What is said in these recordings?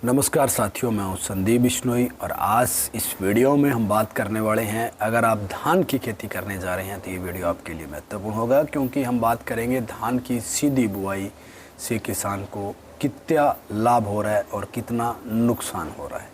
नमस्कार साथियों, मैं हूं संदीप बिश्नोई और आज इस वीडियो में हम बात करने वाले हैं, अगर आप धान की खेती करने जा रहे हैं तो ये वीडियो आपके लिए महत्वपूर्ण होगा, क्योंकि हम बात करेंगे धान की सीधी बुआई से किसान को कितना लाभ हो रहा है और कितना नुकसान हो रहा है।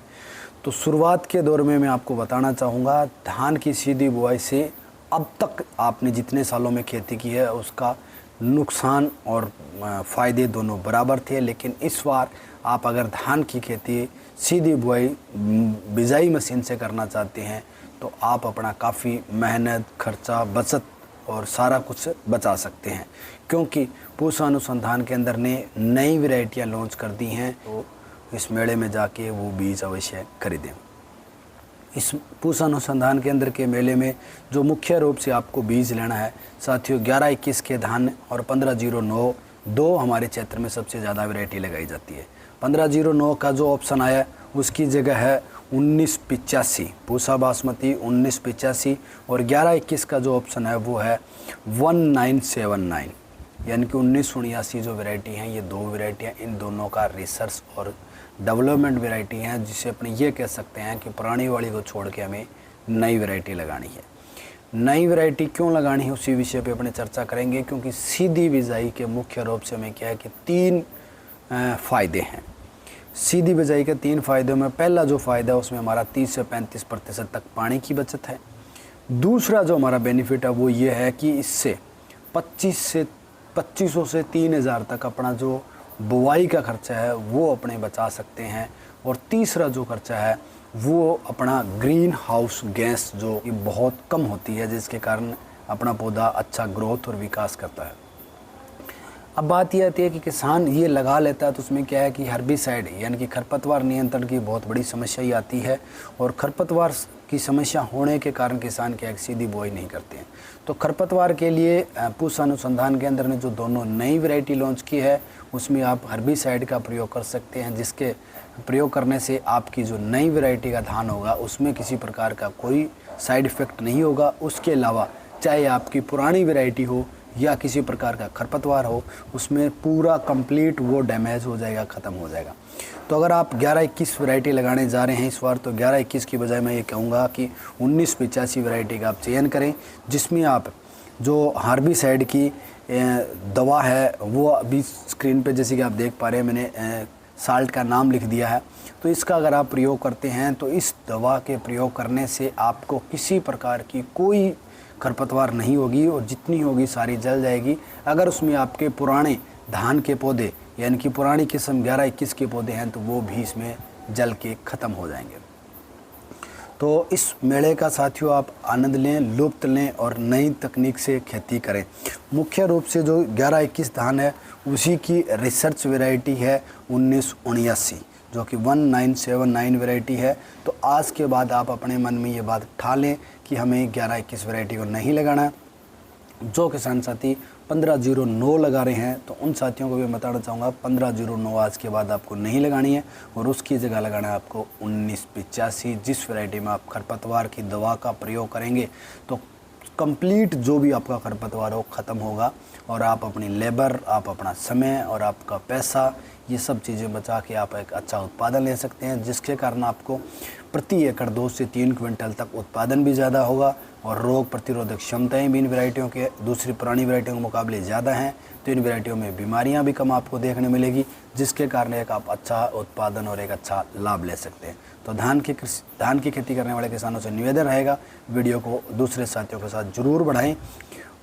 तो शुरुआत के दौर में मैं आपको बताना चाहूँगा, धान की सीधी बुआई से अब तक आपने जितने सालों में खेती की है उसका नुकसान और फ़ायदे दोनों बराबर थे। लेकिन इस बार आप अगर धान की खेती सीधी बुआई बिजाई मशीन से करना चाहते हैं तो आप अपना काफ़ी मेहनत, खर्चा, बचत और सारा कुछ बचा सकते हैं, क्योंकि पूसा अनुसंधान केंद्र ने नई वैरायटियाँ लॉन्च कर दी हैं। तो इस मेले में जाके वो बीज अवश्य खरीदें। इस पूसा अनुसंधान केंद्र के मेले में जो मुख्य रूप से आपको बीज लेना है साथियों, 11-21 के धान और 1509 दो हमारे क्षेत्र में सबसे ज़्यादा वैरायटी लगाई जाती है। 1509 का जो ऑप्शन आया उसकी जगह है 1985 पूसा बासमती 1985, और 11-21 का जो ऑप्शन है वो है 1979, यानी कि 1979 जो वैरायटी हैं, ये दो वैरायटियाँ, इन दोनों का रिसर्च और डेवलपमेंट वैरायटी हैं, जिसे अपने ये कह सकते हैं कि पुरानी वाली को छोड़ के हमें नई वैरायटी लगानी है। नई वैरायटी क्यों लगानी है उसी विषय पे अपने चर्चा करेंगे, क्योंकि सीधी बिजाई के मुख्य रूप से हमें क्या है कि 3 फ़ायदे हैं। सीधी बिजाई के 3 फ़ायदों में पहला जो फ़ायदा है उसमें हमारा 30 से 35% तक पानी की बचत है। दूसरा जो हमारा बेनिफिट है वो ये है कि इससे 2500 से 3000 तक अपना जो बुआई का खर्चा है वो अपने बचा सकते हैं। और तीसरा जो खर्चा है वो अपना ग्रीन हाउस गैस जो कि बहुत कम होती है, जिसके कारण अपना पौधा अच्छा ग्रोथ और विकास करता है। अब बात यह आती है कि किसान ये लगा लेता है तो उसमें क्या है कि हर्बिसाइड यानी कि खरपतवार नियंत्रण की बहुत बड़ी समस्या ही आती है, और खरपतवार की समस्या होने के कारण किसान क्या है सीधी बुआई नहीं करते हैं। तो खरपतवार के लिए पूसा अनुसंधान केंद्र ने जो दोनों नई वैरायटी लॉन्च की है उसमें आप हर्बिसाइड का प्रयोग कर सकते हैं, जिसके प्रयोग करने से आपकी जो नई वैरायटी का धान होगा उसमें किसी प्रकार का कोई साइड इफ़ेक्ट नहीं होगा। उसके अलावा चाहे आपकी पुरानी वैरायटी हो या किसी प्रकार का खरपतवार हो, उसमें पूरा कंप्लीट वो डैमेज हो जाएगा, ख़त्म हो जाएगा। तो अगर आप 11-21 वैरायटी लगाने जा रहे हैं इस बार, तो 11-21 की बजाय मैं ये कहूँगा कि 1985 वैरायटी का आप चयन करें, जिसमें आप जो हार्बिसाइड की दवा है वो अभी स्क्रीन पे जैसे कि आप देख पा रहे हैं, मैंने साल्ट का नाम लिख दिया है। तो इसका अगर आप प्रयोग करते हैं तो इस दवा के प्रयोग करने से आपको किसी प्रकार की कोई खरपतवार नहीं होगी, और जितनी होगी सारी जल जाएगी। अगर उसमें आपके पुराने धान के पौधे यानी कि पुरानी किस्म 11-21 के पौधे हैं तो वो भी इसमें जल के ख़त्म हो जाएंगे। तो इस मेले का साथियों आप आनंद लें, लुत्फ़ लें और नई तकनीक से खेती करें। मुख्य रूप से जो 11-21 धान है उसी की रिसर्च वैरायटी है 1979, जो कि 1979 वैरायटी है। तो आज के बाद आप अपने मन में ये बात ठा लें कि हमें 11-21 वैरायटी को नहीं लगाना है। जो किसान साथी 1509 लगा रहे हैं तो उन साथियों को भी बताना चाहूँगा 1509 आज के बाद आपको नहीं लगानी है, और उसकी जगह लगाना है आपको 1985, जिस वैरायटी में आप खरपतवार की दवा का प्रयोग करेंगे तो कंप्लीट जो भी आपका खरपतवार हो ख़त्म होगा, और आप अपनी लेबर, आप अपना समय और आपका पैसा, ये सब चीज़ें बचा के आप एक अच्छा उत्पादन ले सकते हैं, जिसके कारण आपको प्रति एकड़ 2 से 3 क्विंटल तक उत्पादन भी ज़्यादा होगा, और रोग प्रतिरोधक क्षमताएं भी इन वैरायटियों के दूसरी पुरानी वैरायटियों के मुकाबले ज़्यादा हैं। तो इन वैरायटियों में बीमारियां भी कम आपको देखने मिलेगी, जिसके कारण एक आप अच्छा उत्पादन और एक अच्छा लाभ ले सकते हैं। तो धान की खेती करने वाले किसानों से निवेदन रहेगा, वीडियो को दूसरे साथियों के साथ ज़रूर बढ़ाएँ,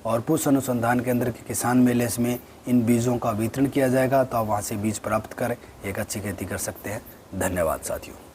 और पूसा अनुसंधान केंद्र के किसान मेले में इन बीजों का वितरण किया जाएगा, तो आप वहाँ से बीज प्राप्त कर एक अच्छी खेती कर सकते हैं। धन्यवाद साथियों।